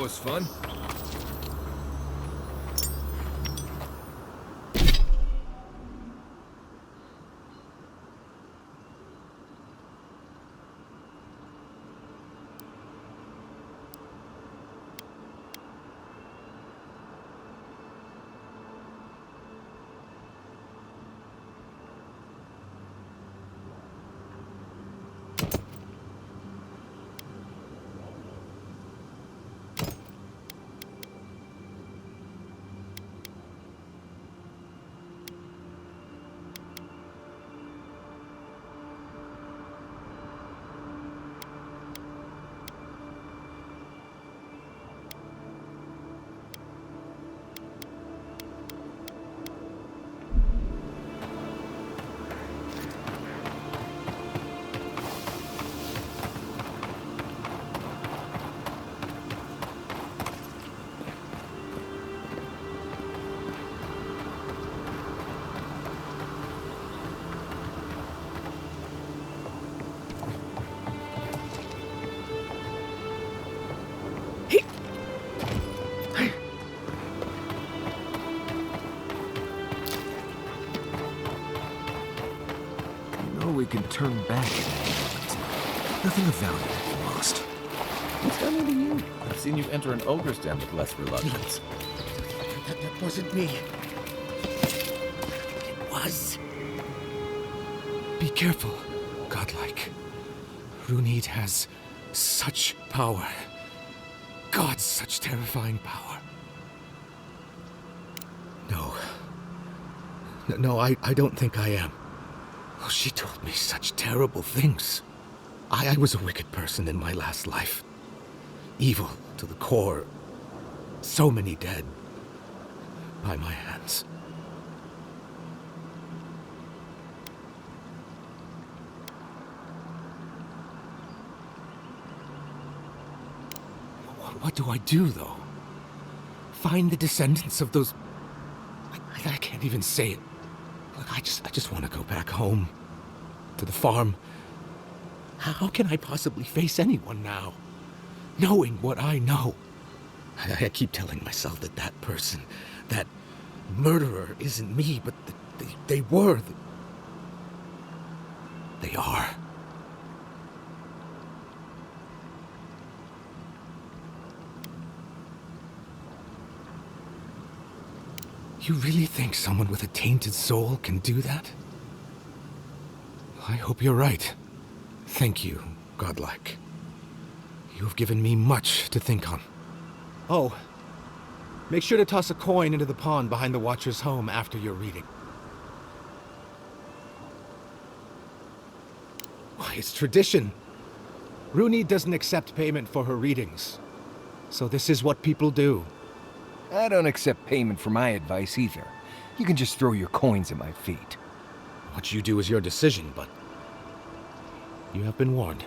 was fun. We can turn back at any moment. Nothing of value to be lost. What's happening to you? I've seen you enter an ogre's den with less reluctance. That wasn't me. It was. Be careful, godlike. Runid has such power. God, such terrifying power. No, I don't think I am. Oh, she told me such terrible things. I was a wicked person in my last life. Evil to the core. So many dead. By my hands. What do I do, though? Find the descendants of those... I can't even say it. Look, I just want to go back home. To the farm. How can I possibly face anyone now? Knowing what I know. I keep telling myself that that person, that murderer isn't me, but they were. They are. You really think someone with a tainted soul can do that? I hope you're right. Thank you, godlike. You have given me much to think on. Oh, make sure to toss a coin into the pond behind the Watcher's home after your reading. Why, it's tradition. Runid doesn't accept payment for her readings. So this is what people do. I don't accept payment for my advice either. You can just throw your coins at my feet. What you do is your decision, but you have been warned.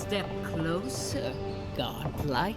step closer, godlike.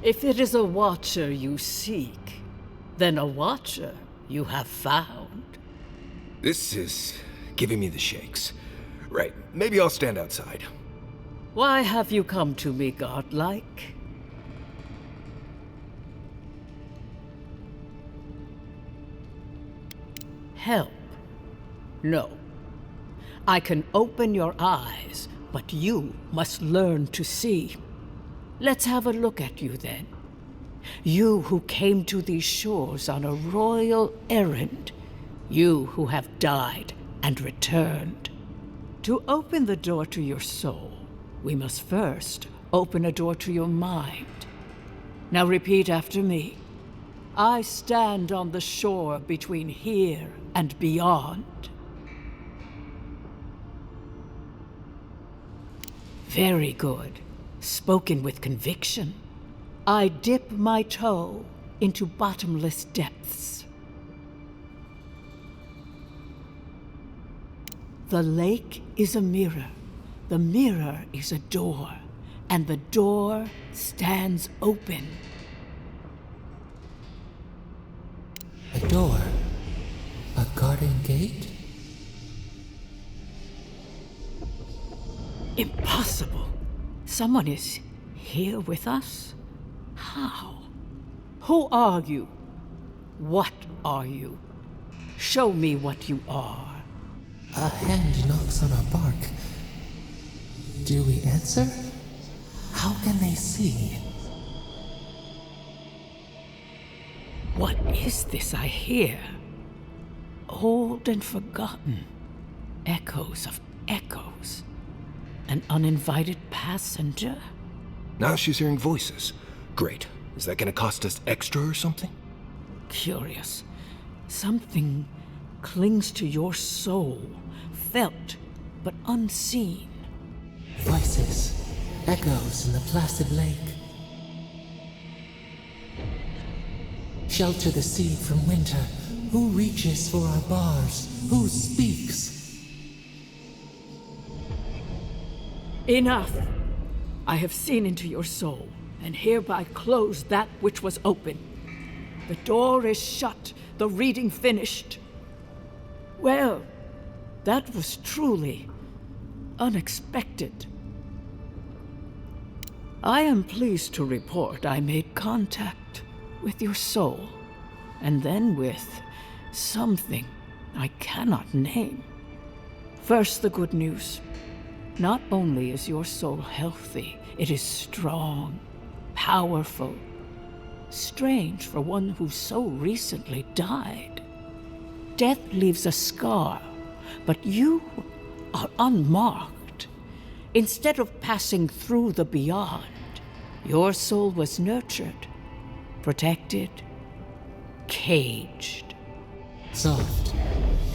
If it is a watcher you seek, then a watcher you have found. This is giving me the shakes. Right, maybe I'll stand outside. Why have you come to me, godlike? Help? No. I can open your eyes, but you must learn to see. Let's have a look at you then. You who came to these shores on a royal errand. You who have died and returned. To open the door to your soul, we must first open a door to your mind. Now repeat after me. I stand on the shore between here and beyond. Very good. Spoken with conviction. I dip my toe into bottomless depths. The lake is a mirror. The mirror is a door. And the door stands open. A door? A garden gate? Impossible. Someone is here with us? How? Who are you? What are you? Show me what you are. A hand knocks on our bark. Do we answer? How can they see? What is this I hear? Old and forgotten. Echoes of echoes. An uninvited passenger? Now she's hearing voices. Great. Is that gonna cost us extra or something? Curious. Something clings to your soul, felt but unseen. Voices, echoes in the placid lake. Shelter the sea from winter. Who reaches for our bars? Who speaks? Enough! I have seen into your soul, and hereby close that which was open. The door is shut, the reading finished. Well, that was truly unexpected. I am pleased to report I made contact with your soul, and then with something I cannot name. First, the good news. Not only is your soul healthy, it is strong, powerful. Strange for one who so recently died. Death leaves a scar, but you are unmarked. Instead of passing through the beyond, your soul was nurtured, protected, caged. Soft.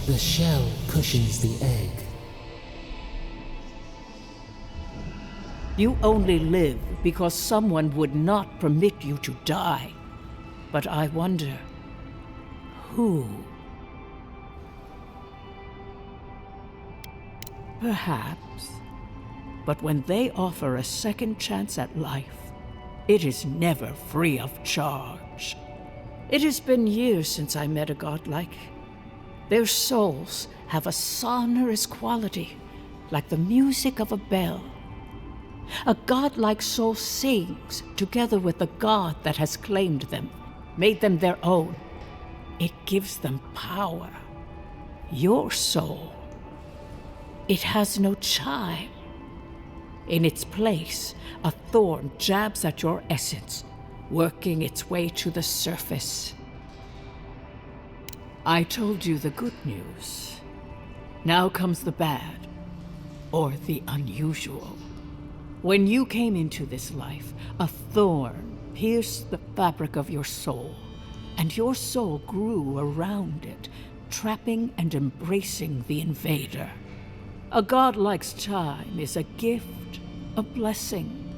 The shell cushions the egg. You only live because someone would not permit you to die. But I wonder, who? Perhaps. But when they offer a second chance at life, it is never free of charge. It has been years since I met a godlike. Their souls have a sonorous quality, like the music of a bell. A godlike soul sings together with the god that has claimed them, made them their own. It gives them power. Your soul, it has no chime. In its place, a thorn jabs at your essence, working its way to the surface. I told you the good news. Now comes the bad, or the unusual. When you came into this life, a thorn pierced the fabric of your soul, and your soul grew around it, trapping and embracing the invader. A godlike's chime is a gift, a blessing.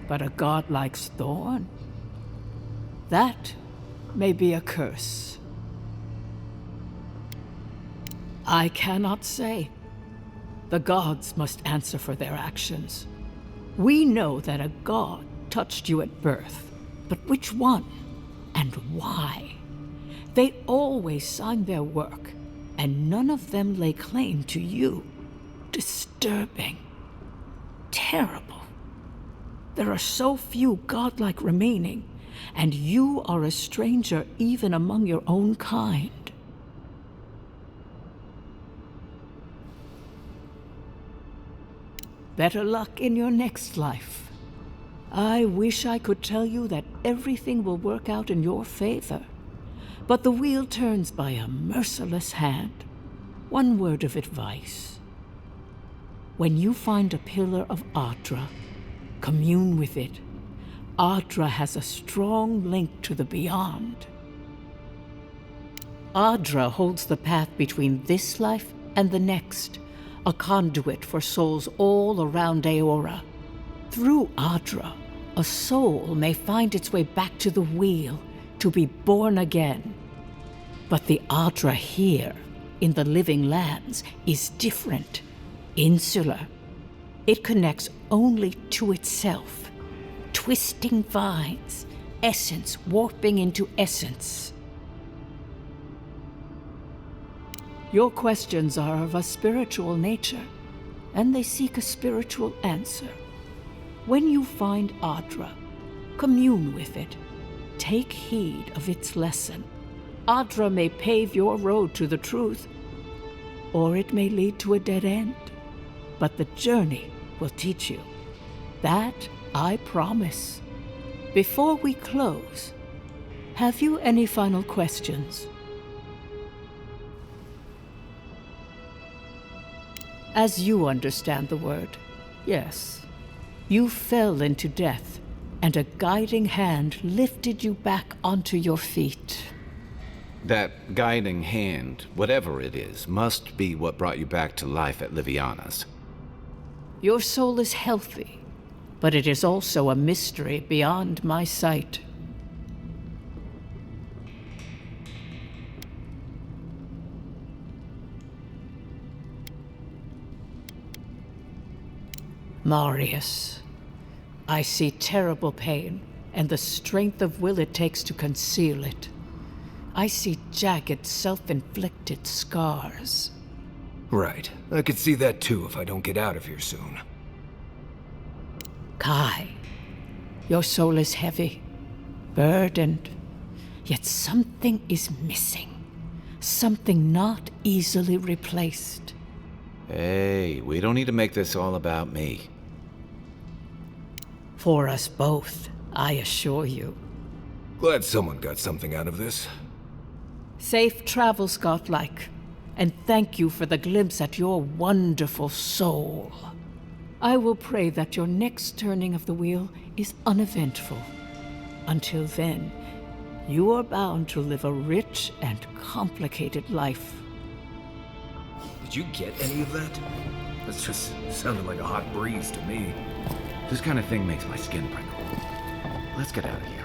But a godlike's thorn? That may be a curse. I cannot say. The gods must answer for their actions. We know that a god touched you at birth, but which one and why? They always sign their work, and none of them lay claim to you. Disturbing. Terrible. There are so few godlike remaining, and you are a stranger even among your own kind. Better luck in your next life. I wish I could tell you that everything will work out in your favor, but the wheel turns by a merciless hand. One word of advice. When you find a pillar of Adra, commune with it. Adra has a strong link to the beyond. Adra holds the path between this life and the next, a conduit for souls all around Eoре. Through Adra, a soul may find its way back to the wheel, to be born again. But the Adra here, in the living lands, is different, insular. It connects only to itself, twisting vines, essence warping into essence. Your questions are of a spiritual nature, and they seek a spiritual answer. When you find Adra, commune with it. Take heed of its lesson. Adra may pave your road to the truth, or it may lead to a dead end. But the journey will teach you. That I promise. Before we close, have you any final questions? As you understand the word, yes. You fell into death, and a guiding hand lifted you back onto your feet. That guiding hand, whatever it is, must be what brought you back to life at Liviana's. Your soul is healthy, but it is also a mystery beyond my sight. Marius, I see terrible pain and the strength of will it takes to conceal it. I see jagged, self-inflicted scars. Right. I could see that too if I don't get out of here soon. Kai, your soul is heavy, burdened, yet something is missing. Something not easily replaced. Hey, we don't need to make this all about me. For us both, I assure you. Glad someone got something out of this. Safe travels, godlike, and thank you for the glimpse at your wonderful soul. I will pray that your next turning of the wheel is uneventful. Until then, you are bound to live a rich and complicated life. Did you get any of that? That just sounded like a hot breeze to me. This kind of thing makes my skin prickle. Let's get out of here.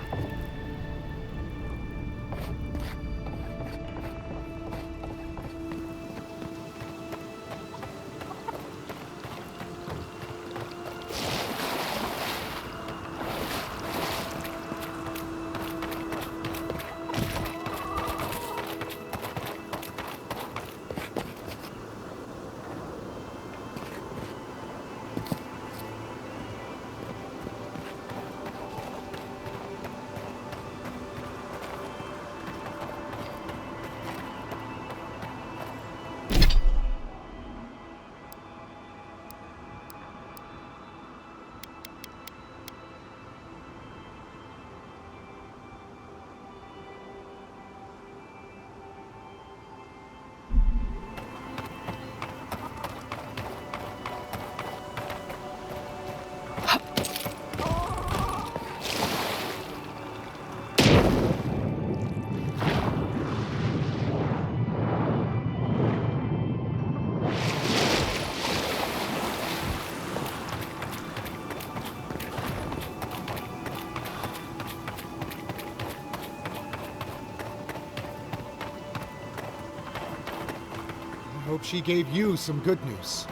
hope she gave you some good news.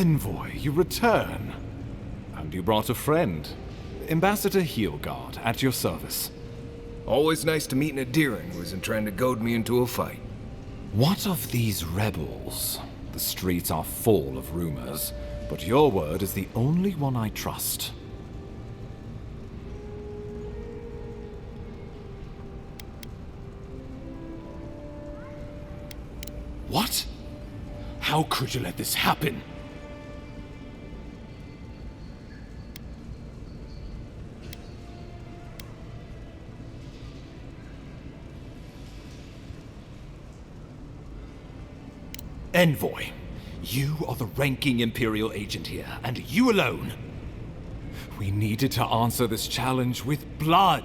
Envoy, you return. And you brought a friend. Ambassador Heelguard, at your service. Always nice to meet an Adherin who isn't trying to goad me into a fight. What of these rebels? The streets are full of rumors, but your word is the only one I trust. What? How could you let this happen? Envoy, you are the ranking Imperial agent here, and you alone. We needed to answer this challenge with blood.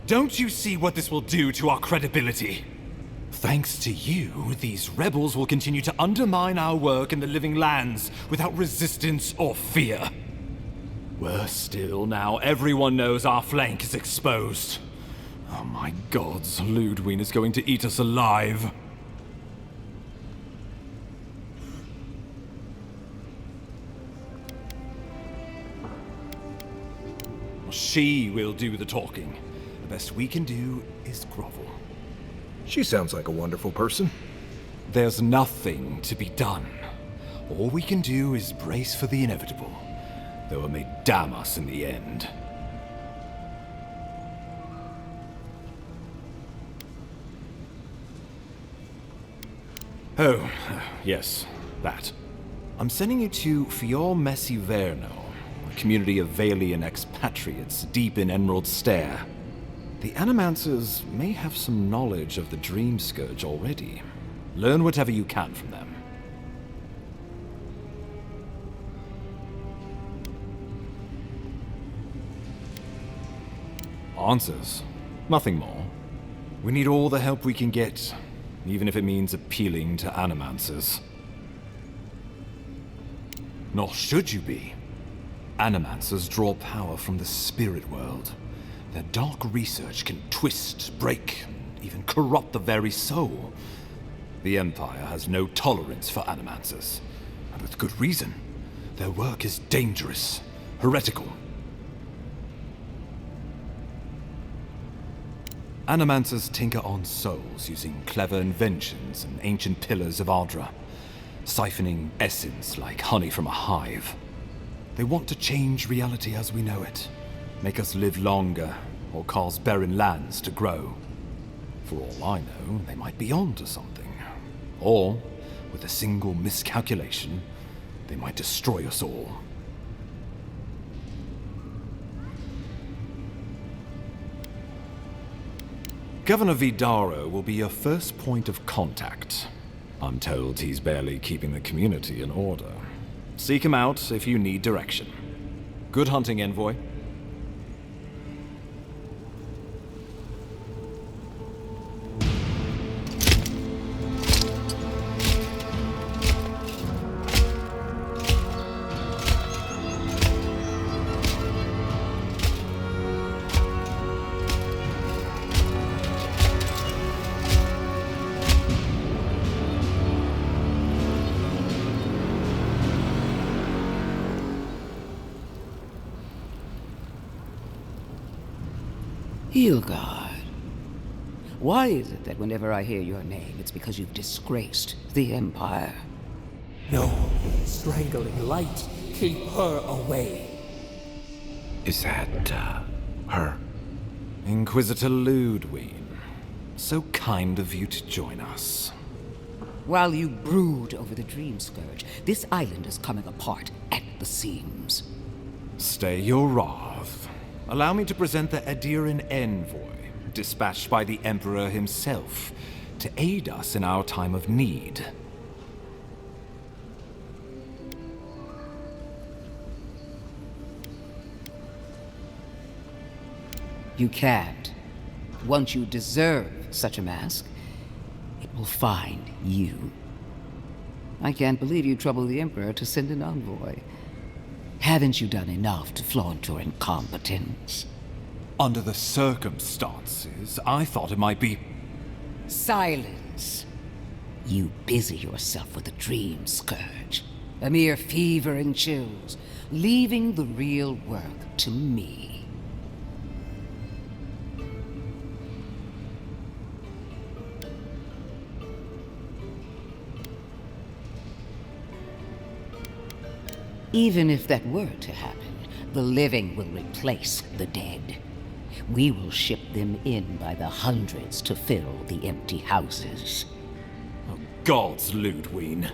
Don't you see what this will do to our credibility? Thanks to you, these rebels will continue to undermine our work in the Living Lands without resistance or fear. Worse still, now everyone knows our flank is exposed. Oh my gods, Ludwig is going to eat us alive. She will do the talking. The best we can do is grovel. She sounds like a wonderful person. There's nothing to be done. All we can do is brace for the inevitable, though it may damn us in the end. Oh, yes, that. I'm sending you to Fior Messi Verno, a community of Valian expatriates deep in Emerald Stair. The Animancers may have some knowledge of the Dream Scourge already. Learn whatever you can from them. Answers. Nothing more. We need all the help we can get, even if it means appealing to Animancers. Nor should you be. Animancers draw power from the spirit world. Their dark research can twist, break, and even corrupt the very soul. The Empire has no tolerance for Animancers, and with good reason. Their work is dangerous, heretical. Animancers tinker on souls using clever inventions and ancient pillars of Ardra, siphoning essence like honey from a hive. They want to change reality as we know it, make us live longer, or cause barren lands to grow. For all I know, they might be on to something. Or, with a single miscalculation, they might destroy us all. Governor Vidaro will be your first point of contact. I'm told he's barely keeping the community in order. Seek him out if you need direction. Good hunting, Envoy. Heelguard. Why is it that whenever I hear your name, it's because you've disgraced the Empire? No, strangling light. Keep her away. Is that, her? Inquisitor Ludwig. So kind of you to join us. While you brood over the Dream Scourge, this island is coming apart at the seams. Stay your wrath. Allow me to present the Adherin Envoy, dispatched by the Emperor himself, to aid us in our time of need. You can't. Once you deserve such a mask, it will find you. I can't believe you troubled the Emperor to send an envoy. Haven't you done enough to flaunt your incompetence? Under the circumstances, I thought it might be... Silence! You busy yourself with the Dream Scourge. A mere fever and chills, leaving the real work to me. Even if that were to happen, the living will replace the dead. We will ship them in by the hundreds to fill the empty houses. Oh, gods, Ludwig.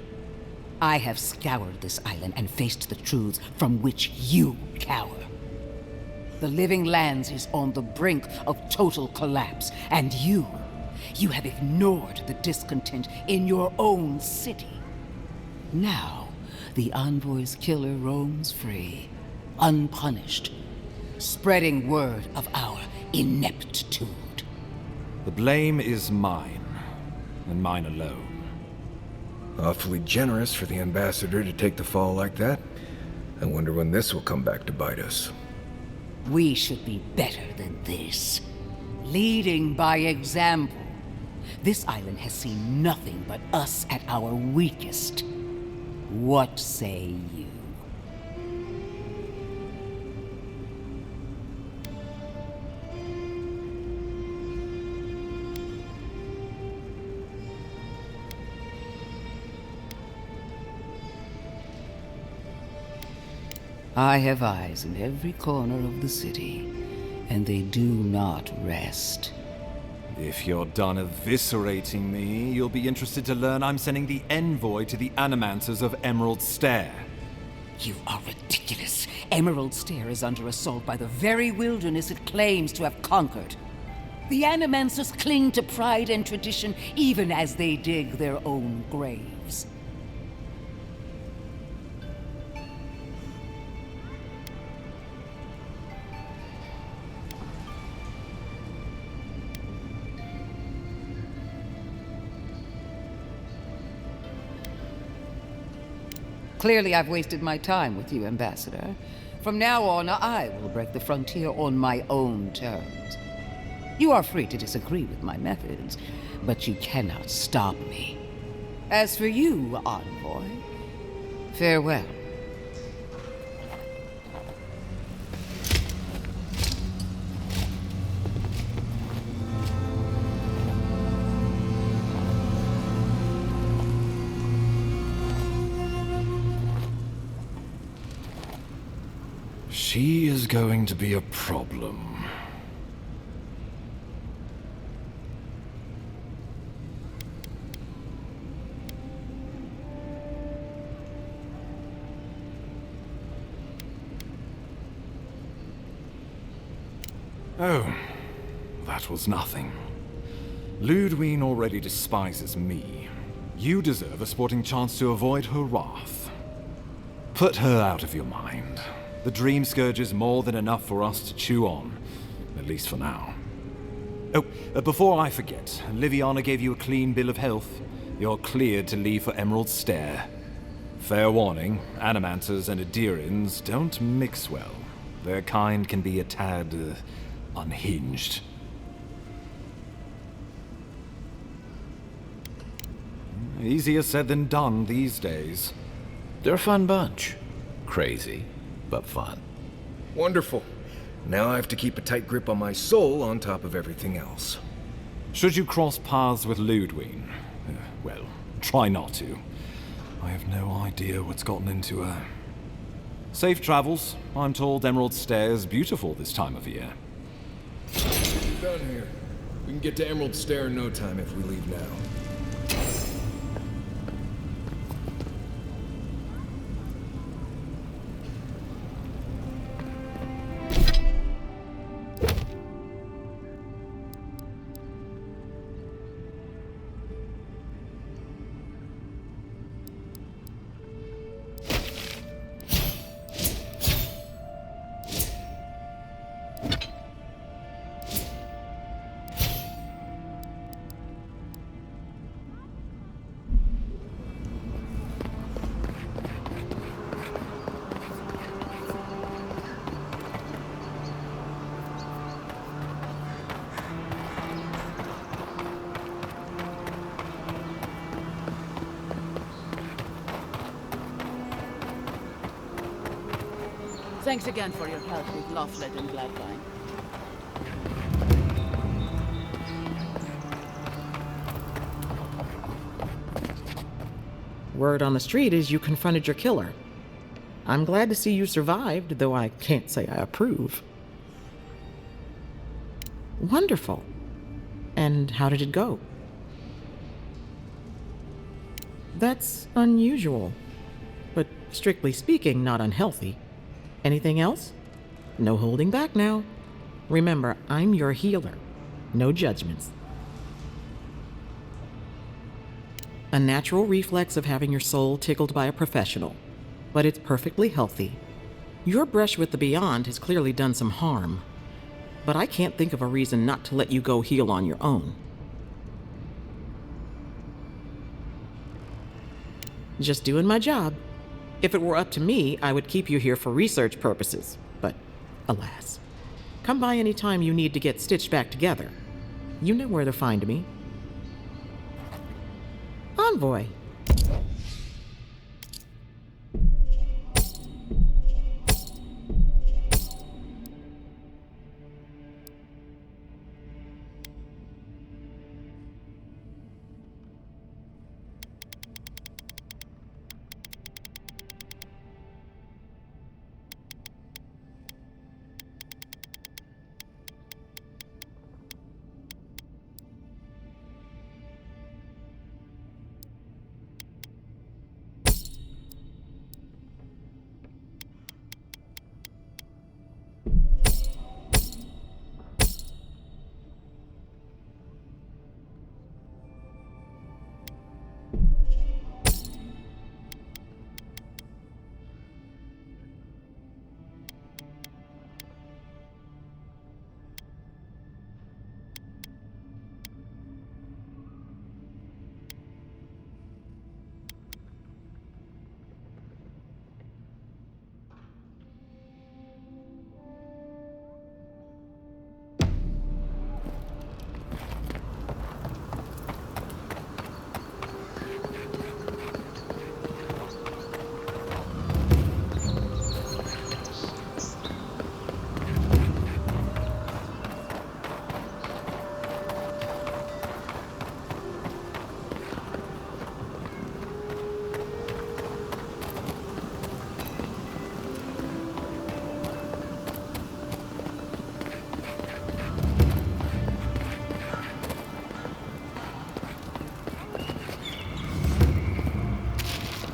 I have scoured this island and faced the truths from which you cower. The living lands is on the brink of total collapse, and you have ignored the discontent in your own city. Now, the Envoy's killer roams free, unpunished, spreading word of our ineptitude. The blame is mine, and mine alone. Awfully generous for the ambassador to take the fall like that. I wonder when this will come back to bite us. We should be better than this. Leading by example. This island has seen nothing but us at our weakest. What say you? I have eyes in every corner of the city, and they do not rest. If you're done eviscerating me, you'll be interested to learn I'm sending the envoy to the animancers of Emerald Stair. You are ridiculous. Emerald Stair is under assault by the very wilderness it claims to have conquered. The animancers cling to pride and tradition even as they dig their own graves. Clearly, I've wasted my time with you, Ambassador. From now on, I will break the frontier on my own terms. You are free to disagree with my methods, but you cannot stop me. As for you, Envoy, farewell. She is going to be a problem. Oh, that was nothing. Ludwig already despises me. You deserve a sporting chance to avoid her wrath. Put her out of your mind. The Dream Scourge is more than enough for us to chew on, at least for now. Oh, before I forget, Liviana gave you a clean bill of health. You're cleared to leave for Emerald Stair. Fair warning, Animancers and Adirians don't mix well. Their kind can be a tad, unhinged. Easier said than done these days. They're a fun bunch. Crazy, but fun. Wonderful. Now I have to keep a tight grip on my soul on top of everything else. Should you cross paths with Ludwig, well, try not to. I have no idea what's gotten into her. Safe travels. I'm told Emerald Stair is beautiful this time of year. We're done here. We can get to Emerald Stair in no time if we leave now. Thanks again for your help with Laughlin and Gladwine. Word on the street is you confronted your killer. I'm glad to see you survived, though I can't say I approve. Wonderful. And how did it go? That's unusual, but strictly speaking, not unhealthy. Anything else? No holding back now. Remember, I'm your healer. No judgments. A natural reflex of having your soul tickled by a professional, but it's perfectly healthy. Your brush with the beyond has clearly done some harm, but I can't think of a reason not to let you go heal on your own. Just doing my job. If it were up to me, I would keep you here for research purposes, but alas. Come by any time you need to get stitched back together. You know where to find me. Envoy.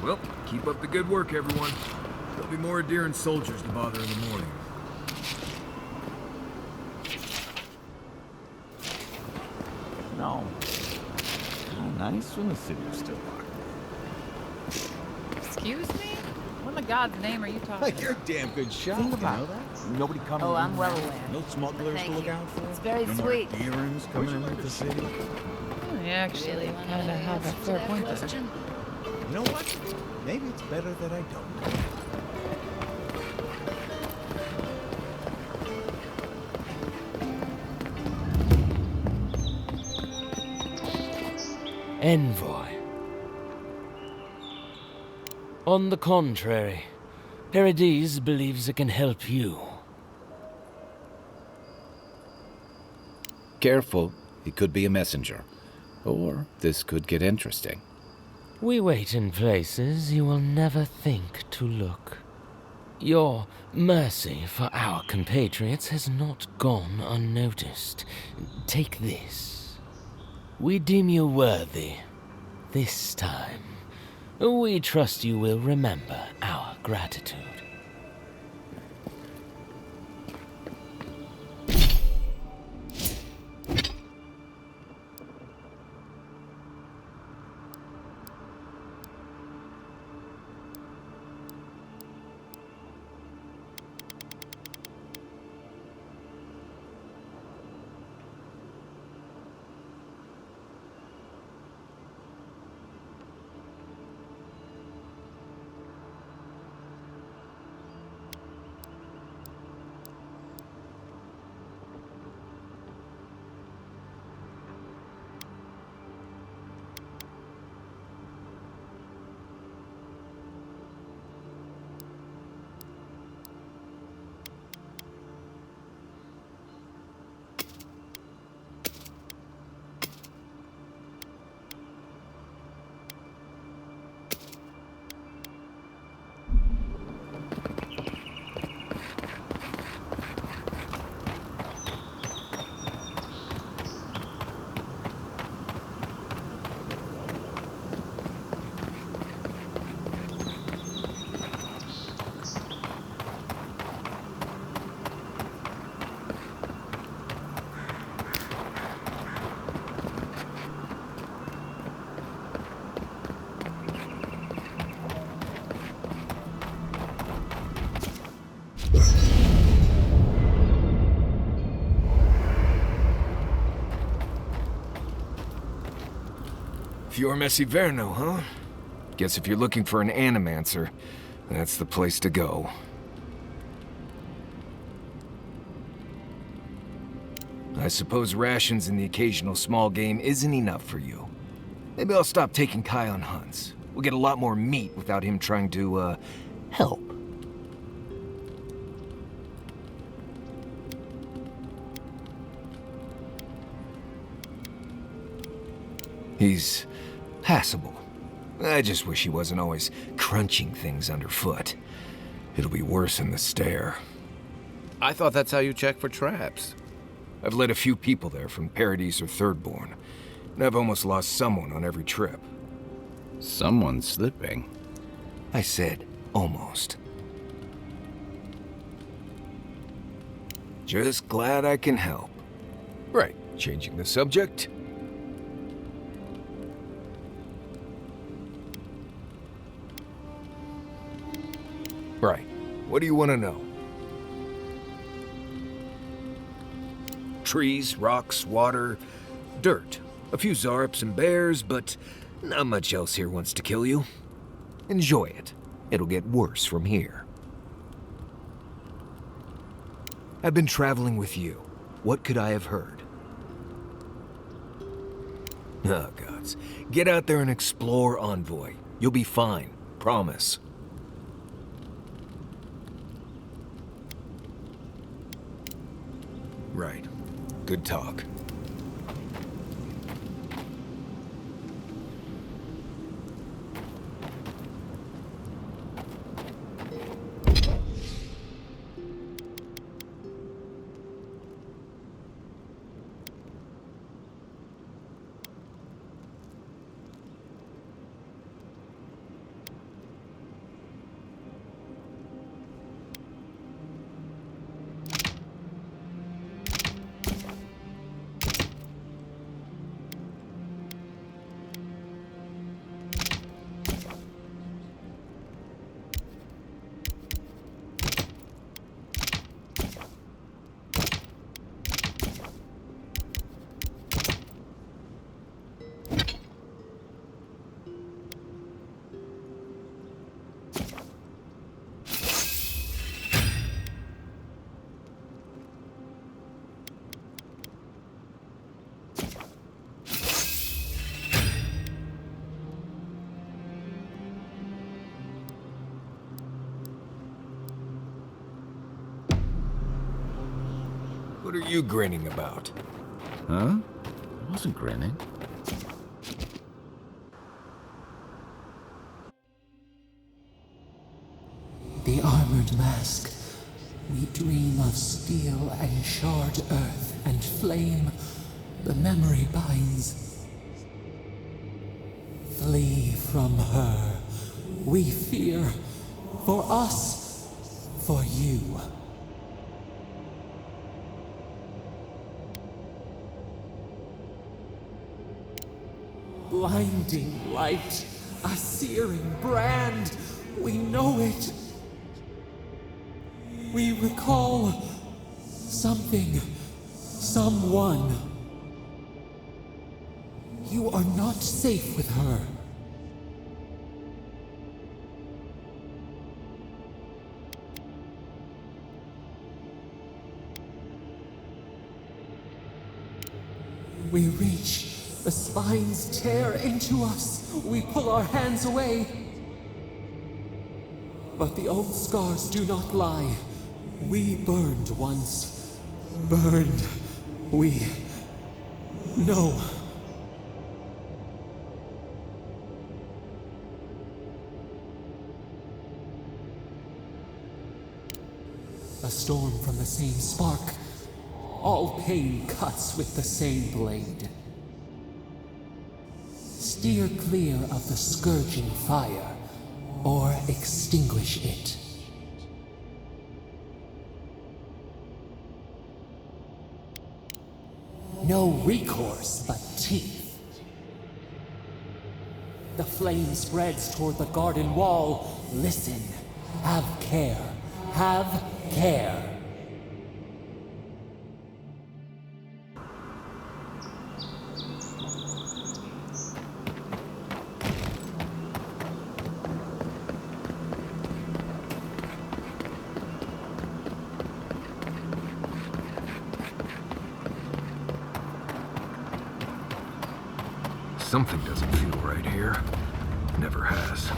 Well, keep up the good work, everyone. There'll be more deer and soldiers to bother in the morning. No. Oh, nice when the city was still locked. Excuse me? What in the God's name are you talking Like, you're a damn good shot. Think about that. Nobody coming Oh, in I'm well now. aware. No smugglers Thank to look you. out for. It's very no sweet. More deerings coming into the city. You actually kind of have a fair point there. You know what? Maybe it's better that I don't. Envoy. On the contrary, Paradise believes it can help you. Careful, he could be a messenger. Or this could get interesting. We wait in places you will never think to look. Your mercy for our compatriots has not gone unnoticed. Take this. We deem you worthy. This time, we trust you will remember our gratitude. Fior Messiverno, huh? Guess if you're looking for an animancer, that's the place to go. I suppose rations and the occasional small game isn't enough for you. Maybe I'll stop taking Kai on hunts. We'll get a lot more meat without him trying to, help. He's passable. I just wish he wasn't always crunching things underfoot. It'll be worse in the stare. I thought that's how you check for traps. I've led a few people there from Paradise or Thirdborn, and I've almost lost someone on every trip. Someone slipping? I said almost. Just glad I can help. Right, changing the subject. Right, what do you want to know? Trees, rocks, water, dirt. A few Zarps and bears, but not much else here wants to kill you. Enjoy it. It'll get worse from here. I've been traveling with you. What could I have heard? Oh, gods. Get out there and explore, Envoy. You'll be fine. Promise. Right. Good talk. What are you grinning about? Huh? I wasn't grinning. The armored mask. We dream of steel and shard earth and flame. The memory binds. Flee from her. We fear. For us. For you. Blinding light, a searing brand, we know it. We recall something, someone. You are not safe with her. We reach. The spines tear into us. We pull our hands away. But the old scars do not lie. We burned once. Burned. We know. A storm from the same spark. All pain cuts with the same blade. Steer clear of the scourging fire, or extinguish it. No recourse but teeth. The flame spreads toward the garden wall. Listen. Have care. Have care. Something doesn't feel right here. Never has.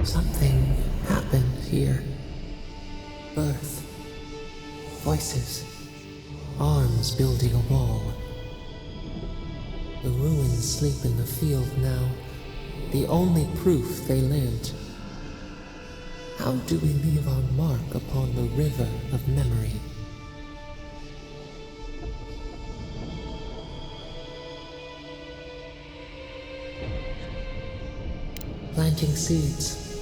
Something happened here. Birth. Voices. Arms building a wall. The ruins sleep in the field now. The only proof they lived. How do we leave our mark upon the river of memory? planting seeds.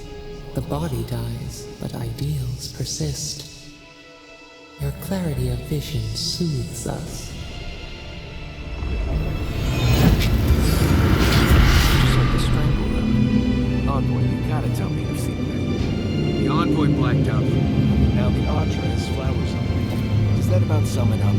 The body dies, but ideals persist. Your clarity of vision soothes us. Just like the stranglehold. Envoy, you gotta tell me you've seen that. The Envoy blacked out. Now the Atra has flowers on it. Does that about sum it up?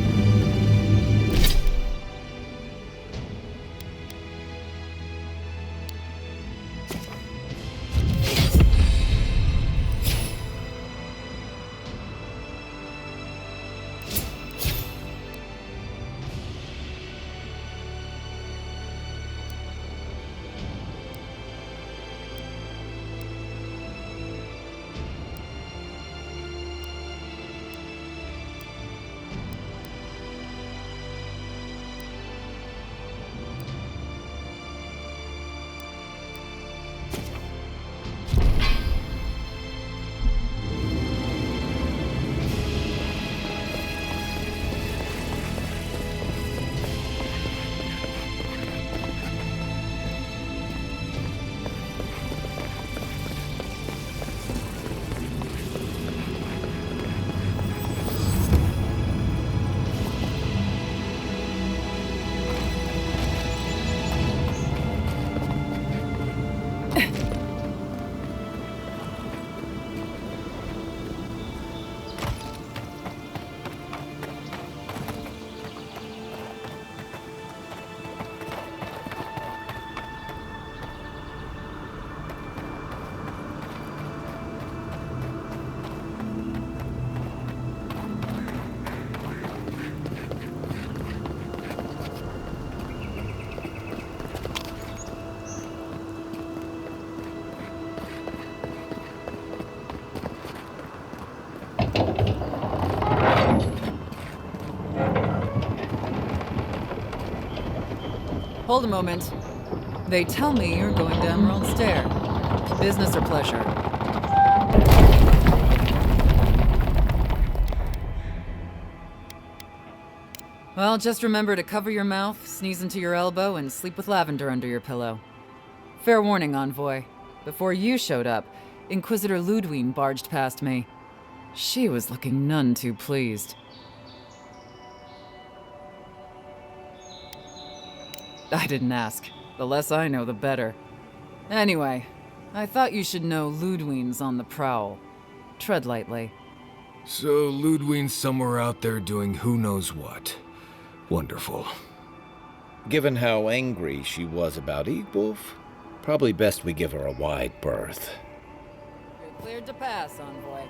Hold a moment. They tell me you're going down Roan Stair. Business or pleasure? Well, just remember to cover your mouth, sneeze into your elbow, and sleep with lavender under your pillow. Fair warning, Envoy. Before you showed up, Inquisitor Ludwine barged past me. She was looking none too pleased. I didn't ask. The less I know, the better. Anyway, I thought you should know Ludwine's on the prowl. Tread lightly. So Ludwine's somewhere out there doing who knows what. Wonderful. Given how angry she was about Eagwolf, probably best we give her a wide berth. You're cleared to pass, Envoy.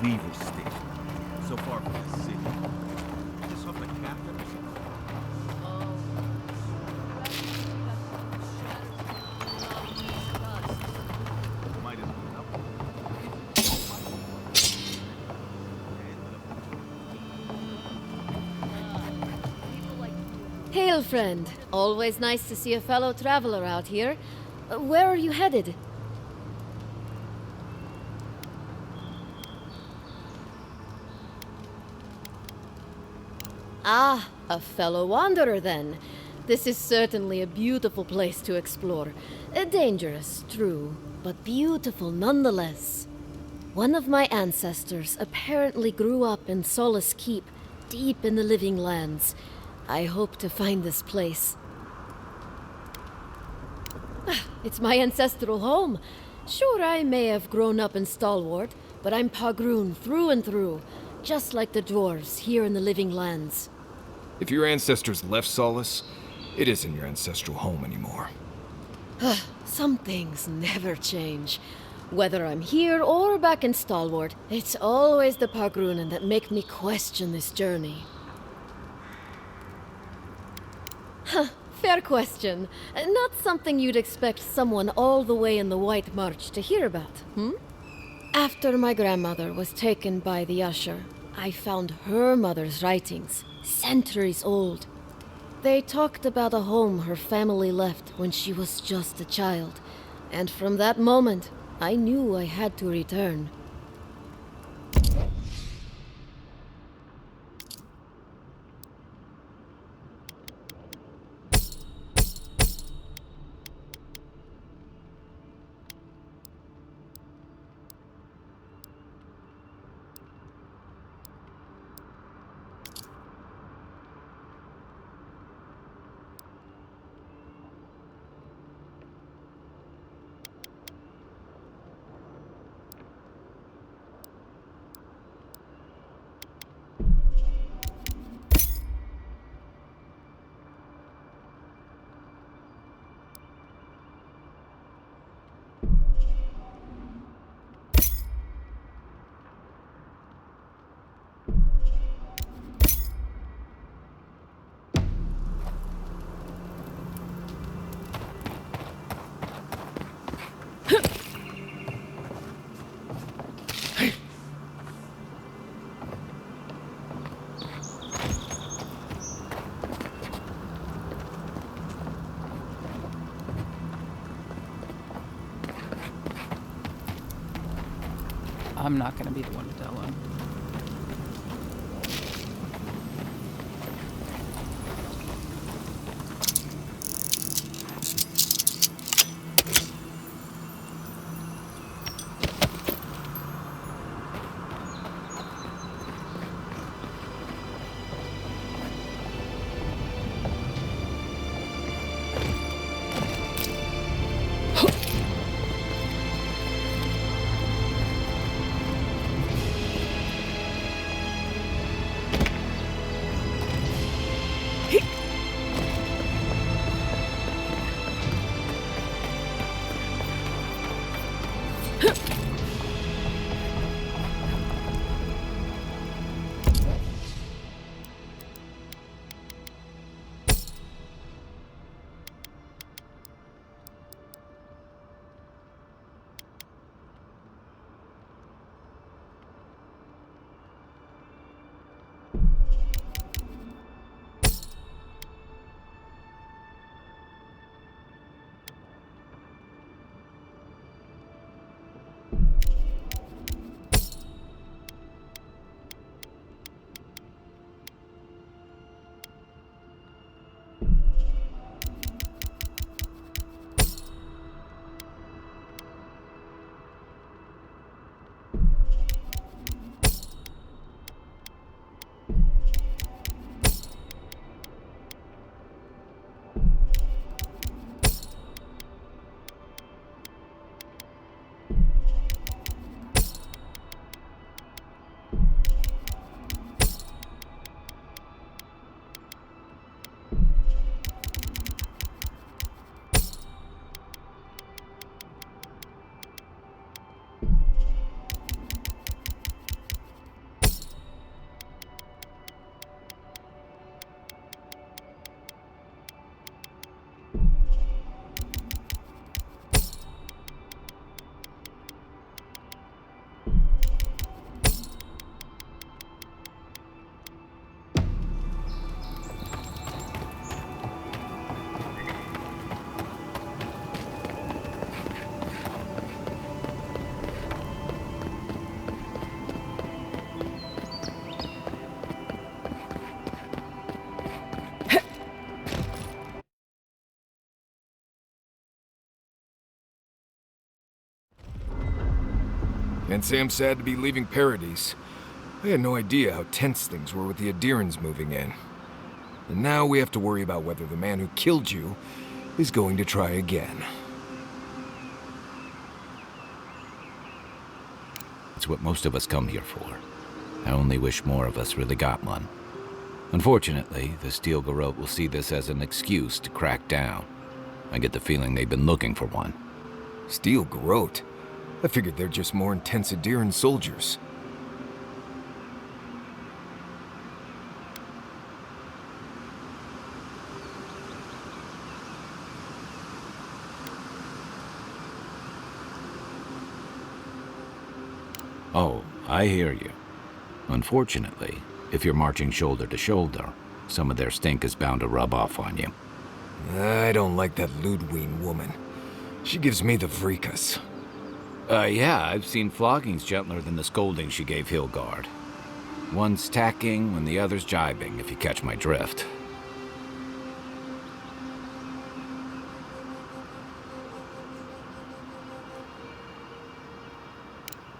Lever station. So far from the city. Just off the captain or something? Might have been up. Hail, friend. Always nice to see a fellow traveler out here. Where are you headed? Ah, a fellow wanderer then. This is certainly a beautiful place to explore. Dangerous, true, but beautiful nonetheless. One of my ancestors apparently grew up in Solace Keep, deep in the living lands. I hope to find this place. It's my ancestral home. Sure, I may have grown up in Stalwart, but I'm Pagroon through and through, just like the dwarves here in the living lands. If your ancestors left Solace, it isn't your ancestral home anymore. Some things never change. Whether I'm here or back in Stalwart, it's always the Pagroonen that make me question this journey. Fair question. Not something you'd expect someone all the way in the White March to hear about, After my grandmother was taken by the Usher, I found her mother's writings, centuries old. They talked about a home her family left when she was just a child, and from that moment, I knew I had to return. I'm not gonna be the one to tell him. Can't say I'm sad to be leaving Paradise. I had no idea how tense things were with the Adirans moving in. And now we have to worry about whether the man who killed you is going to try again. It's what most of us come here for. I only wish more of us really got one. Unfortunately, the Steel Garrote will see this as an excuse to crack down. I get the feeling they've been looking for one. Steel Garrote? I figured they're just more intense Adiran soldiers. Oh, I hear you. Unfortunately, if you're marching shoulder to shoulder, some of their stink is bound to rub off on you. I don't like that Ludwig woman. She gives me the freakus. Yeah, I've seen floggings gentler than the scolding she gave Hilgard. One's tacking when the other's jibing, if you catch my drift.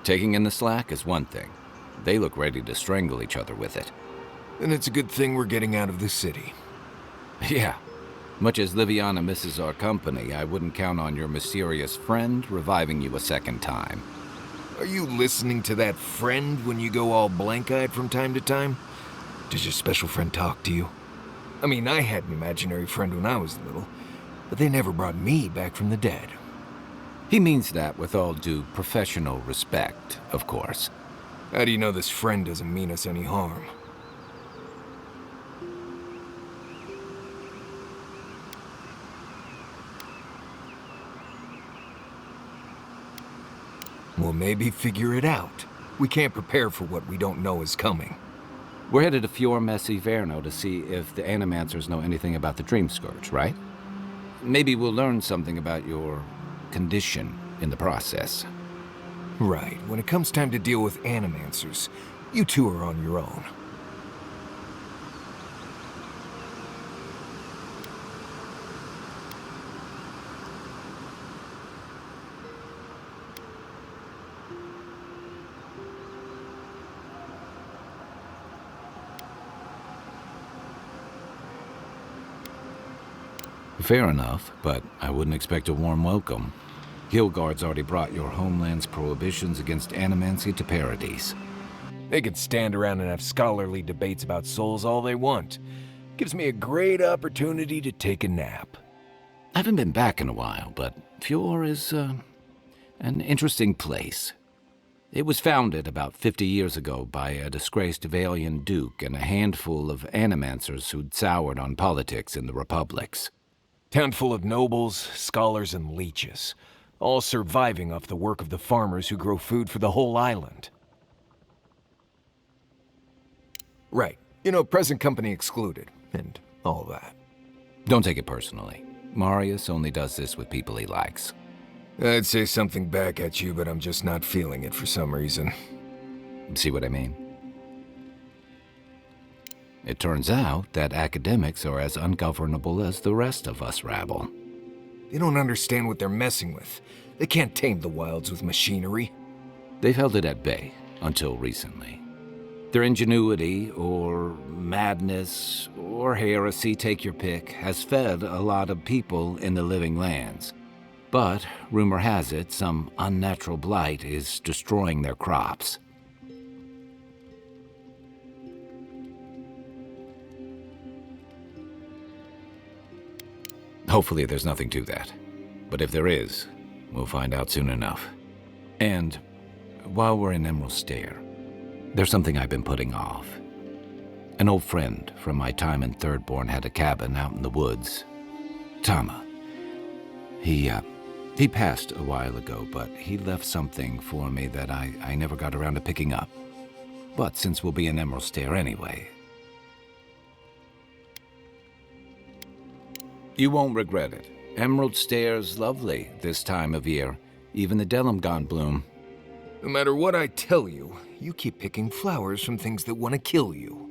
Taking in the slack is one thing. They look ready to strangle each other with it. Then it's a good thing we're getting out of the city. Yeah. Much as Liviana misses our company, I wouldn't count on your mysterious friend reviving you a second time. Are you listening to that friend when you go all blank-eyed from time to time? Does your special friend talk to you? I mean, I had an imaginary friend when I was little, but they never brought me back from the dead. He means that with all due professional respect, of course. How do you know this friend doesn't mean us any harm? Well, maybe figure it out. We can't prepare for what we don't know is coming. We're headed to Fior Messi Verno to see if the Animancers know anything about the Dream Scourge, right? Maybe we'll learn something about your condition in the process. Right. When it comes time to deal with Animancers, you two are on your own. Fair enough, but I wouldn't expect a warm welcome. Guildguard's already brought your homeland's prohibitions against animancy to paradise. They can stand around and have scholarly debates about souls all they want. Gives me a great opportunity to take a nap. I haven't been back in a while, but Fior is, an interesting place. It was founded about 50 years ago by a disgraced Valian duke and a handful of animancers who'd soured on politics in the republics. Town full of nobles, scholars, and leeches, all surviving off the work of the farmers who grow food for the whole island. Right. You know, present company excluded, and all that. Don't take it personally. Marius only does this with people he likes. I'd say something back at you, but I'm just not feeling it for some reason. See what I mean? It turns out that academics are as ungovernable as the rest of us rabble. They don't understand what they're messing with. They can't tame the wilds with machinery. They've held it at bay, until recently. Their ingenuity, or madness, or heresy, take your pick, has fed a lot of people in the living lands. But, rumor has it, some unnatural blight is destroying their crops. Hopefully there's nothing to that. But if there is, we'll find out soon enough. And while we're in Emerald Stair, there's something I've been putting off. An old friend from my time in Thirdborn had a cabin out in the woods. Tama. He passed a while ago, but he left something for me that I never got around to picking up. But since we'll be in Emerald Stair anyway, you won't regret it. Emerald Stair's lovely this time of year. Even the Delimgon bloom. No matter what I tell you, you keep picking flowers from things that want to kill you.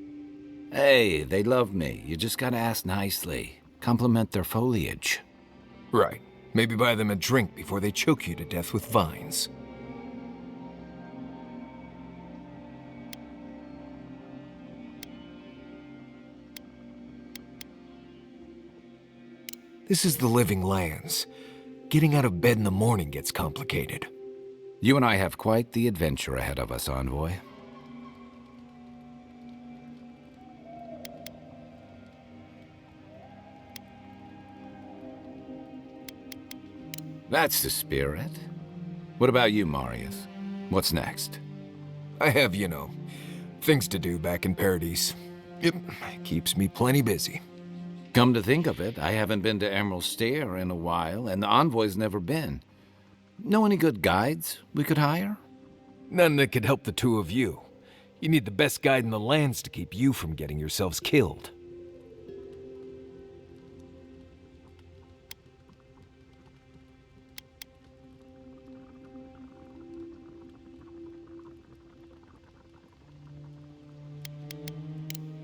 Hey, they love me. You just gotta ask nicely. Compliment their foliage. Right. Maybe buy them a drink before they choke you to death with vines. This is the living lands. Getting out of bed in the morning gets complicated. You and I have quite the adventure ahead of us, Envoy. That's the spirit. What about you, Marius? What's next? I have, you know, things to do back in Paradise. It keeps me plenty busy. Come to think of it, I haven't been to Emerald Stair in a while, and the Envoy's never been. Know any good guides we could hire? None that could help the two of you. You need the best guide in the lands to keep you from getting yourselves killed.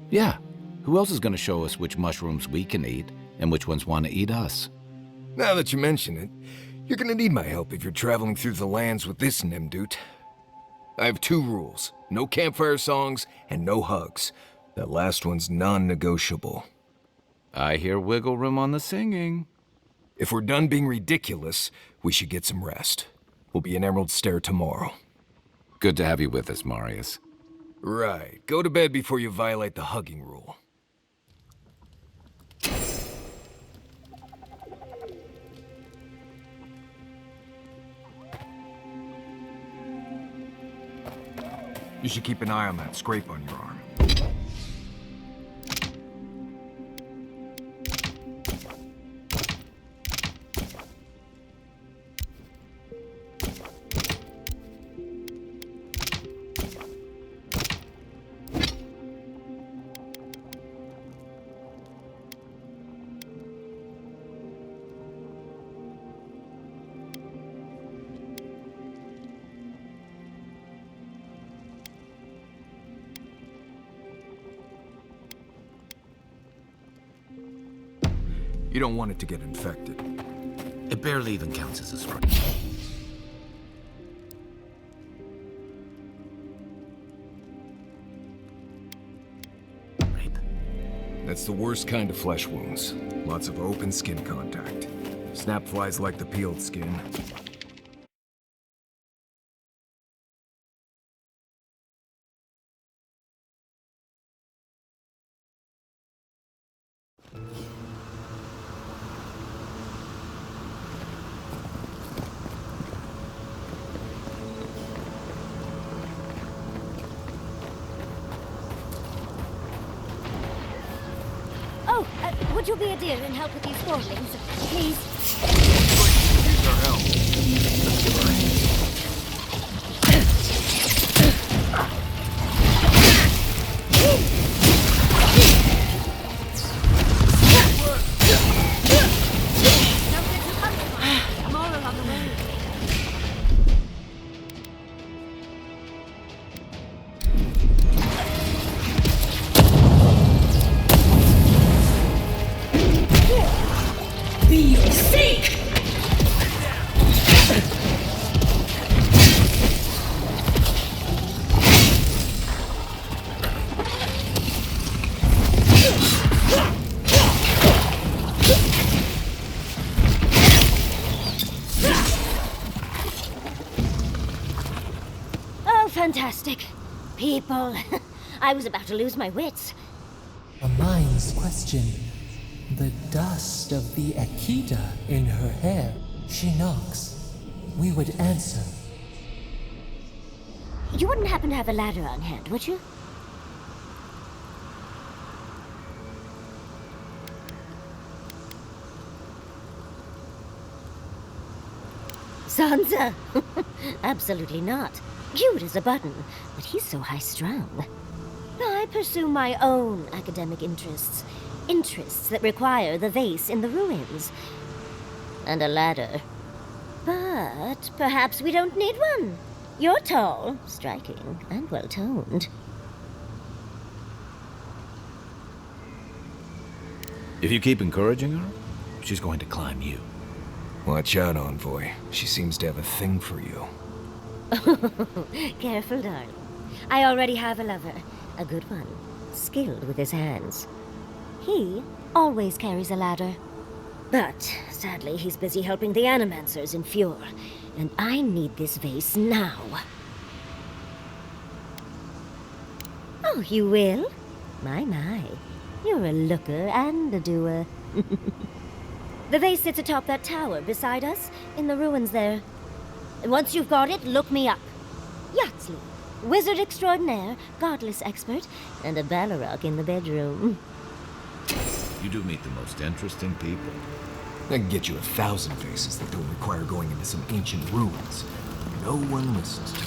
Yeah. Who else is going to show us which mushrooms we can eat and which ones want to eat us? Now that you mention it, you're going to need my help if you're traveling through the lands with this Nimdut. I have 2 rules. No campfire songs and no hugs. That last one's non-negotiable. I hear wiggle room on the singing. If we're done being ridiculous, we should get some rest. We'll be in Emerald Stair tomorrow. Good to have you with us, Marius. Right. Go to bed before you violate the hugging rule. You should keep an eye on that scrape on your arm. You don't want it to get infected. It barely even counts as a spray. That's the worst kind of flesh wounds. Lots of open skin contact. Snap flies like the peeled skin. Would you be a dear and help with these sportlings, please? Needs our help. Let's give her a hand. I'm all along the way. Be sick! Oh, fantastic. People. I was about to lose my wits. A mind's question. The dust of the Akita in her hair. She knocks. We would answer. You wouldn't happen to have a ladder on hand, would you? Sansa? Absolutely not. Cute as a button, but he's so high-strung. I pursue my own academic interests. Interests that require the vase in the ruins. And a ladder. But perhaps we don't need one. You're tall, striking, and well-toned. If you keep encouraging her, she's going to climb you. Watch out, Envoy. She seems to have a thing for you. Careful, darling. I already have a lover. A good one. Skilled with his hands. He always carries a ladder. But, sadly, he's busy helping the Animancers in Fjord. And I need this vase now. Oh, you will? My. You're a looker and a doer. The vase sits atop that tower beside us, in the ruins there. Once you've got it, look me up. Yatsley, wizard extraordinaire, godless expert, and a Balrog in the bedroom. You do meet the most interesting people. I can get you 1,000 vases that don't require going into some ancient ruins. No one listens to me.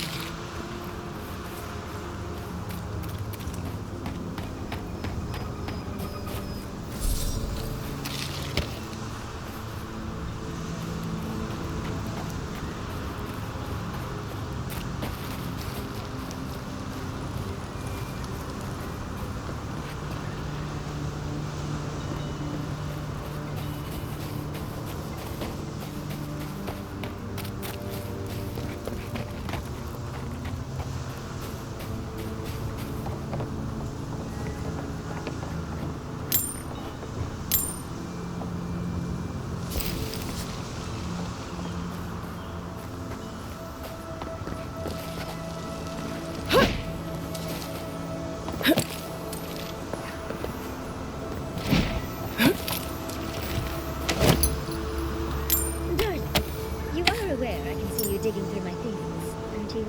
Digging through my things, aren't you?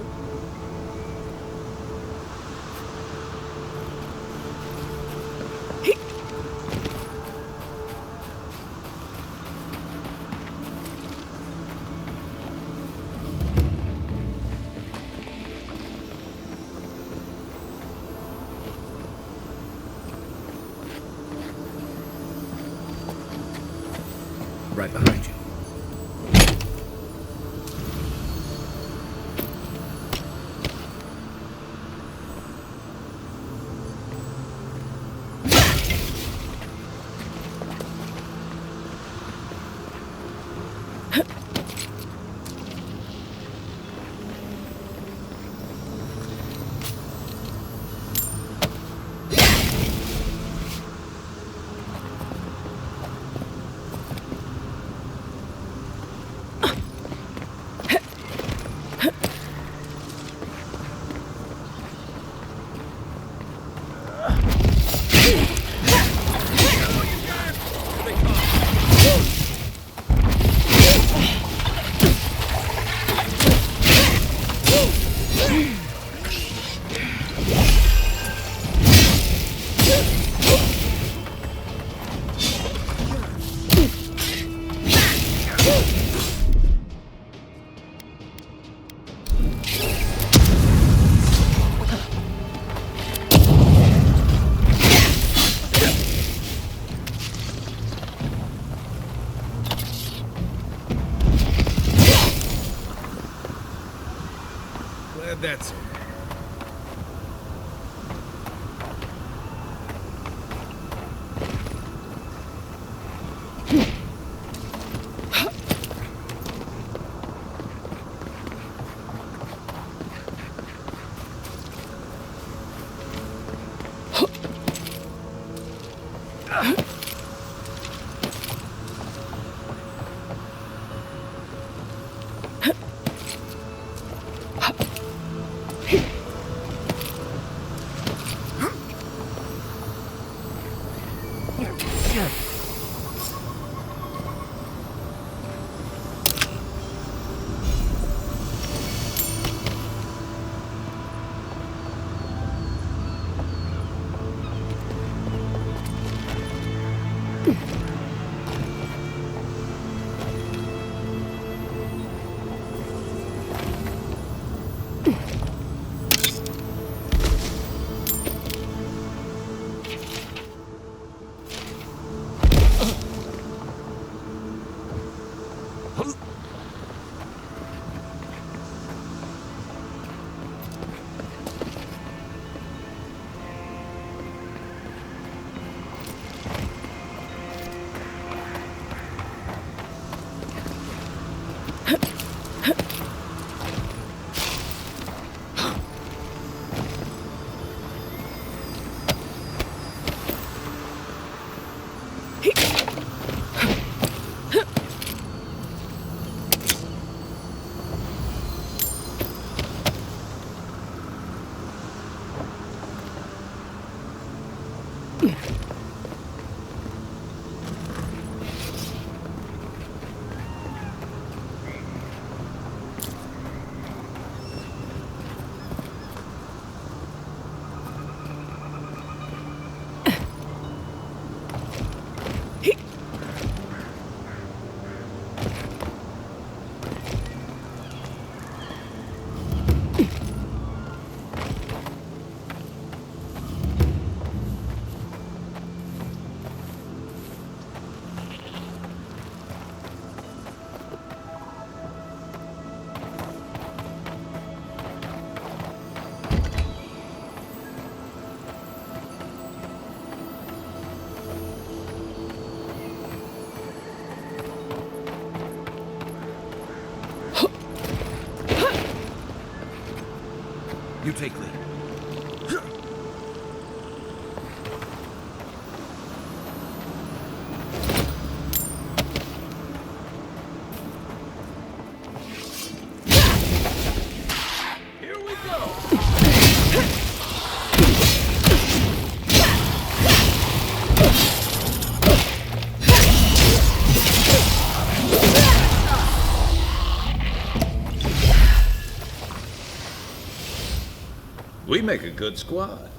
Right behind you. That's it. You take lead. Here we go! We make a good squad.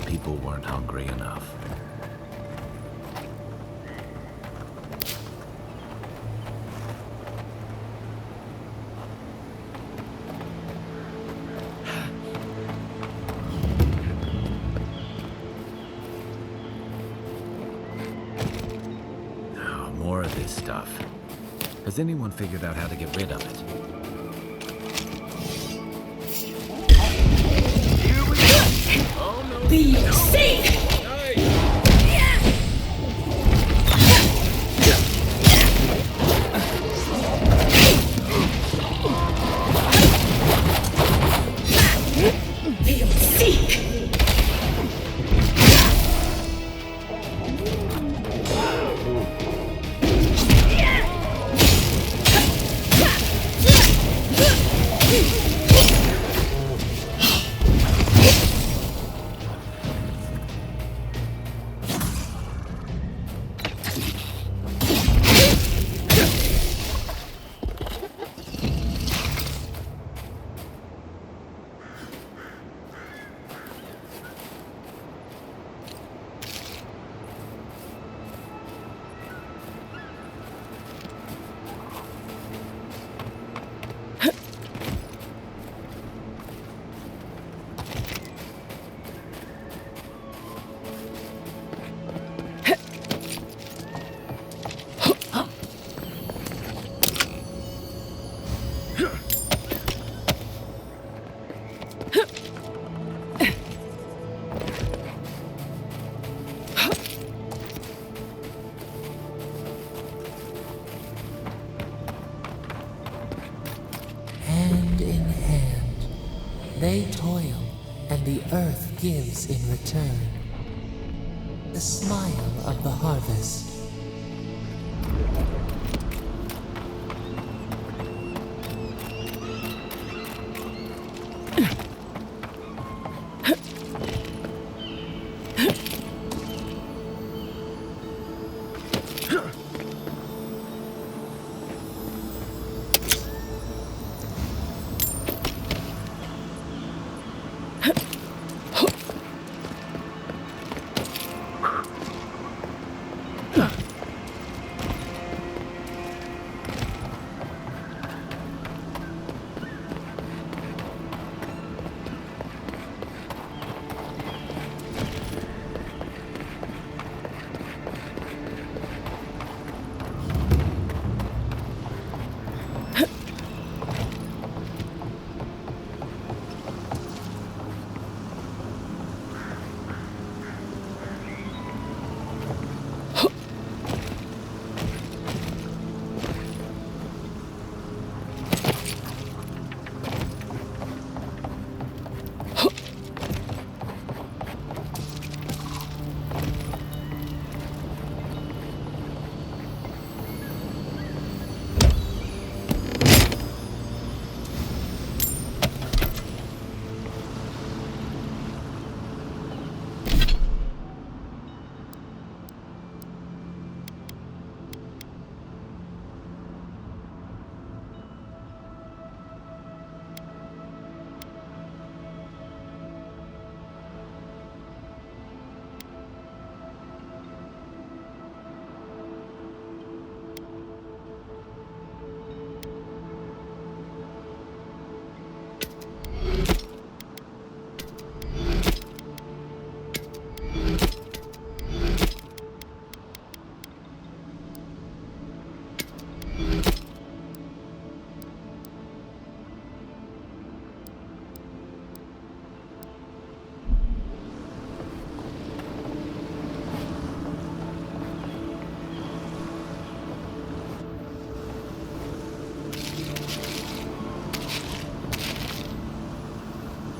People weren't hungry enough. Oh, more of this stuff. Has anyone figured out how to get rid of it? Be safe! They toil, and the earth gives in return. The smile of the harvest.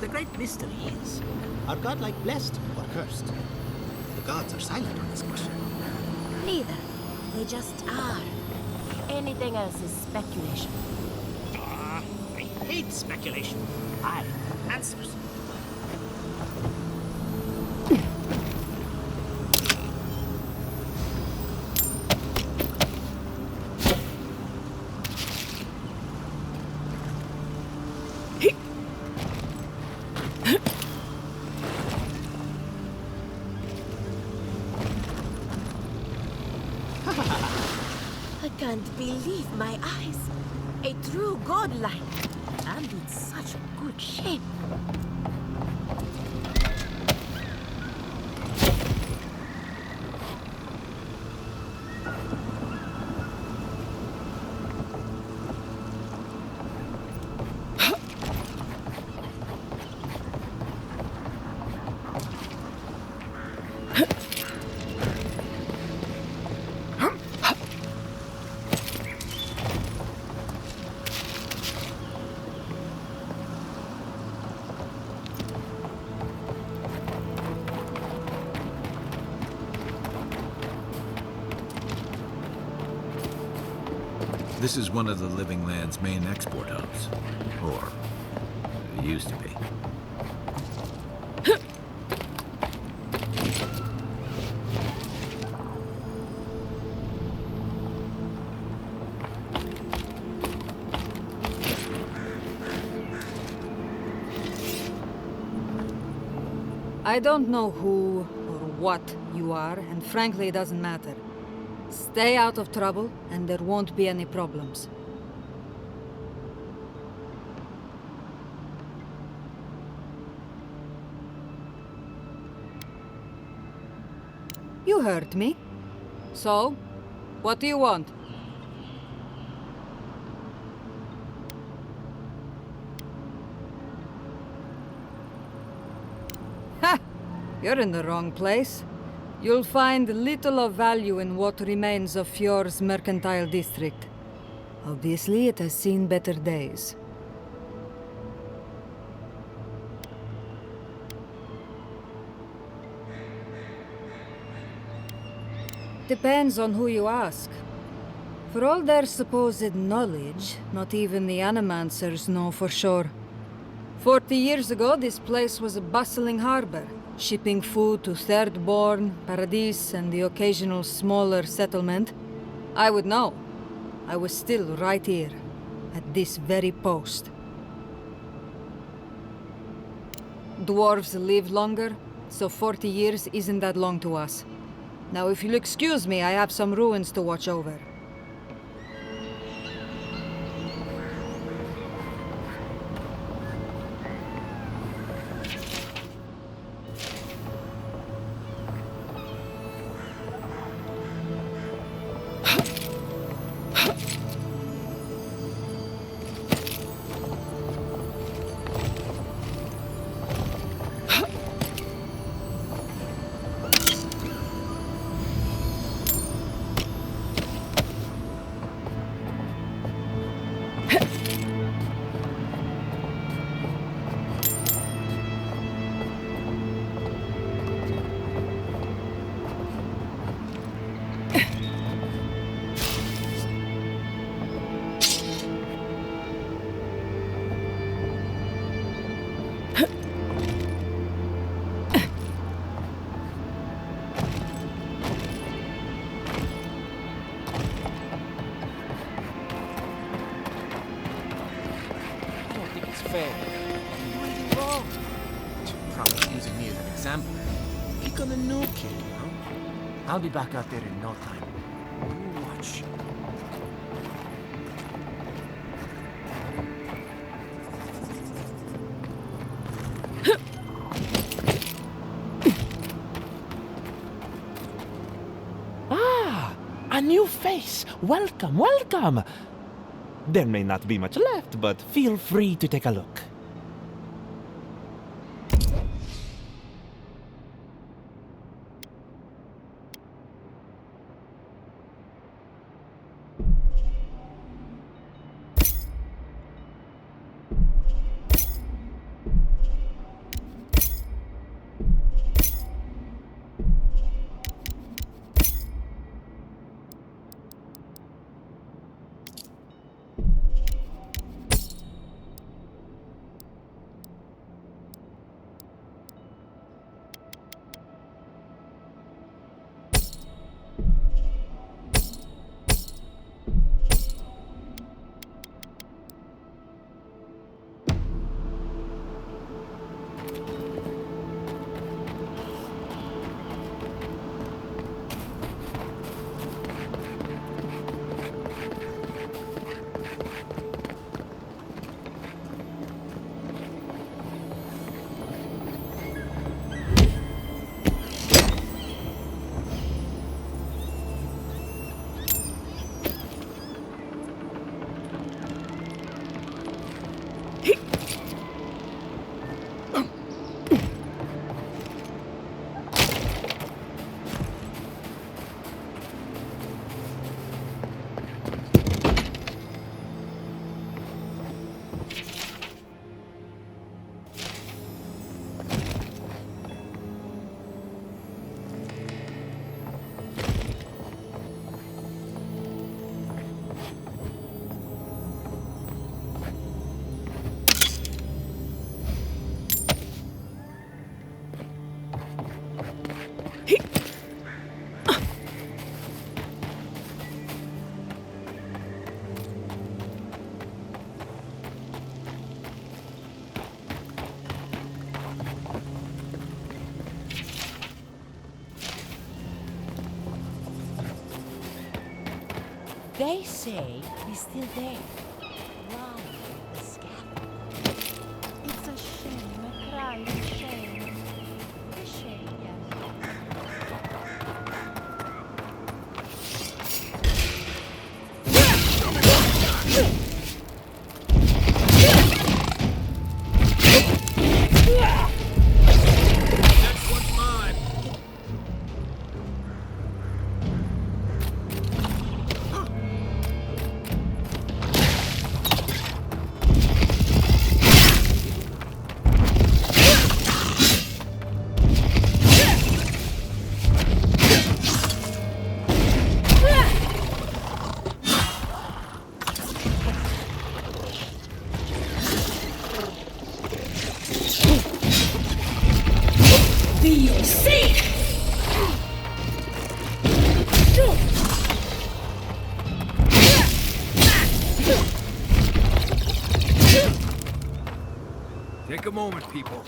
The great mystery is, are godlike blessed or cursed? The gods are silent on this question. Neither. They just are. Anything else is speculation. I hate speculation. I have answers. I can't believe my eyes. A true godlike. And in such good shape. This is one of the Living Land's main export hubs. Or, it used to be. I don't know who or what you are, and frankly, it doesn't matter. Stay out of trouble, and there won't be any problems. You heard me. So, what do you want? Ha! You're in the wrong place. You'll find little of value in what remains of Fjord's mercantile district. Obviously, it has seen better days. Depends on who you ask. For all their supposed knowledge, not even the animancers know for sure. 40 years ago, this place was a bustling harbor, shipping food to Thirdborn, Paradis, and the occasional smaller settlement. I would know. I was still right here, at this very post. Dwarves live longer, so 40 years isn't that long to us. Now, if you'll excuse me, I have some ruins to watch over. Probably using me as an example. You're gonna nuke it, you know? I'll be back out there in no time. You watch. Ah, a new face. Welcome, welcome. There may not be much left, but feel free to take a look. They say he's still there, lying in the scaffold. It's a shame, a crying shame. A shame, Next one's mine. Take a moment, people.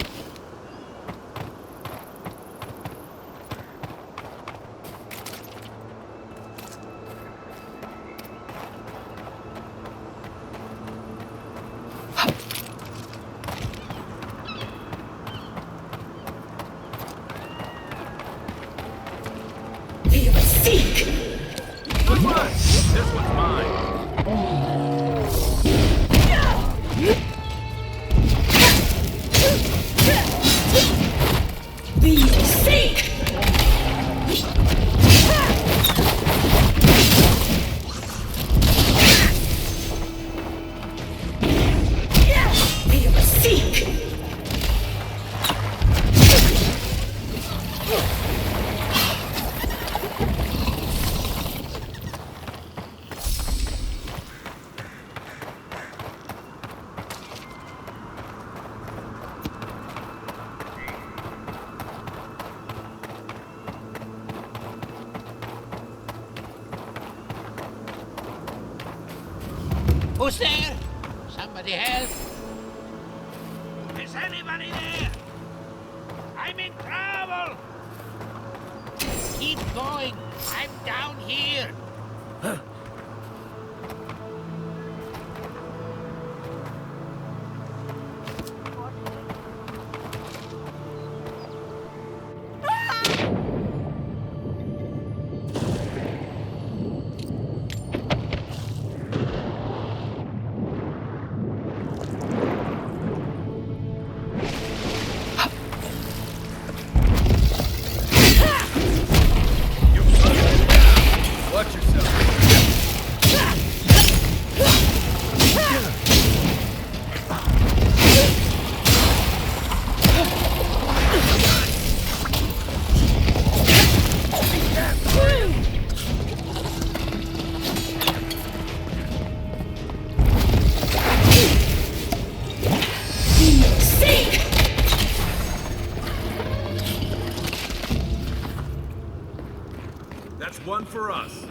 Who's there? Somebody help! Is anybody there? I'm in trouble! Keep going! I'm down here! Watch yourself. That's one for us.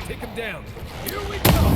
Take him down. Here we go.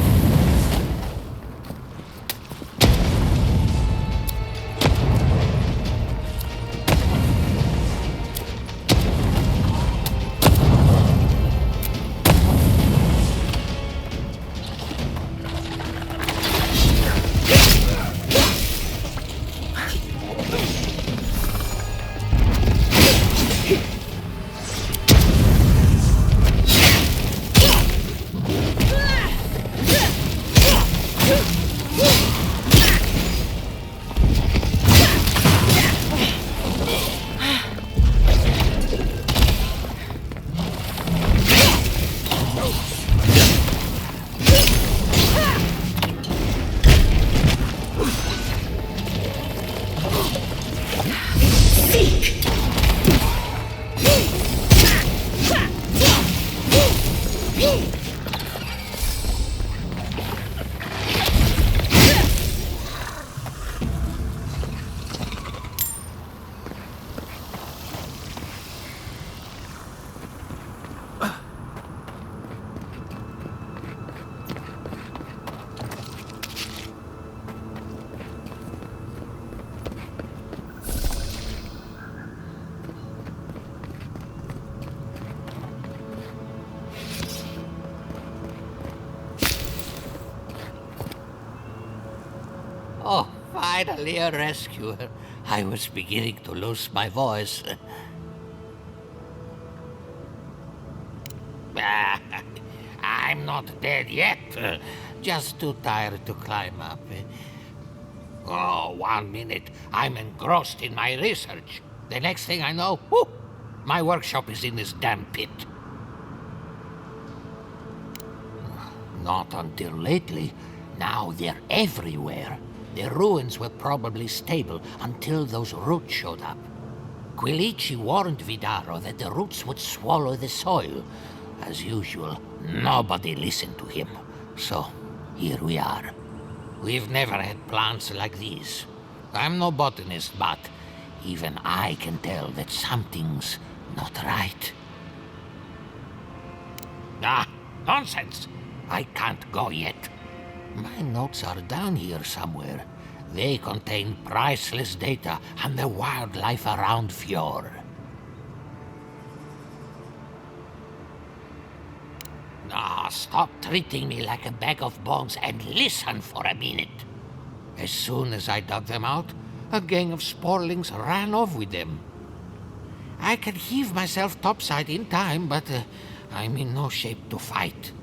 Oh, finally a rescuer. I was beginning to lose my voice. I'm not dead yet. Just too tired to climb up. Oh, 1 minute. I'm engrossed in my research. The next thing I know, whoo, my workshop is in this damn pit. Not until lately. Now they're everywhere. The ruins were probably stable until those roots showed up. Quilici warned Vidaro that the roots would swallow the soil. As usual, nobody listened to him. So, here we are. We've never had plants like these. I'm no botanist, but Even I can tell that something's not right. Ah, nonsense! I can't go yet. My notes are down here somewhere. They contain priceless data on the wildlife around Fjord. Ah, stop treating me like a bag of bones and listen for a minute. As soon as I dug them out, a gang of sporlings ran off with them. I can heave myself topside in time, but I'm in no shape to fight.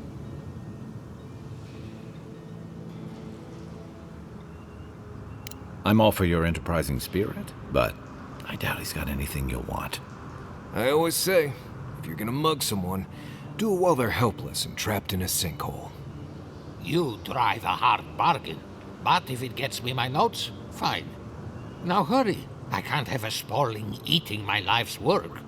I'm all for your enterprising spirit, but I doubt he's got anything you'll want. I always say, if you're gonna mug someone, do it while they're helpless and trapped in a sinkhole. You drive a hard bargain, but if it gets me my notes, fine. Now hurry. I can't have a sporling eating my life's work.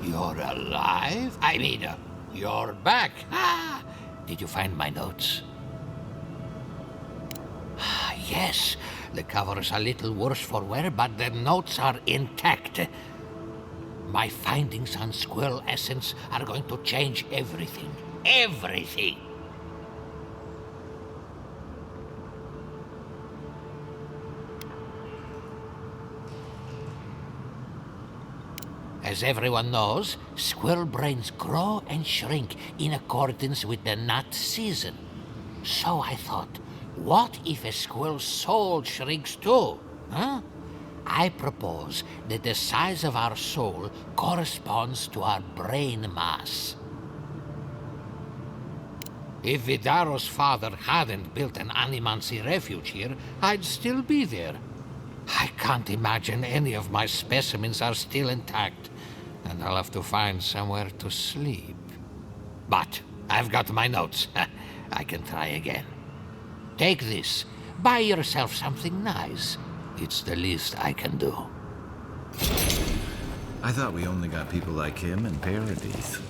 You're alive? I mean, you're back. Ah, did you find my notes? Ah, yes, the cover's a little worse for wear, but the notes are intact. My findings on squirrel essence are going to change everything. Everything! As everyone knows, squirrel brains grow and shrink in accordance with the nut season. So I thought, What if a squirrel's soul shrinks too? Huh? I propose that the size of our soul corresponds to our brain mass. If Vidaro's father hadn't built an animancy refuge here, I'd still be there. I can't imagine any of my specimens are still intact, and I'll have to find somewhere to sleep. But I've got my notes. I can try again. Take this. Buy yourself something nice. It's the least I can do. I thought we only got people like him in Paradise.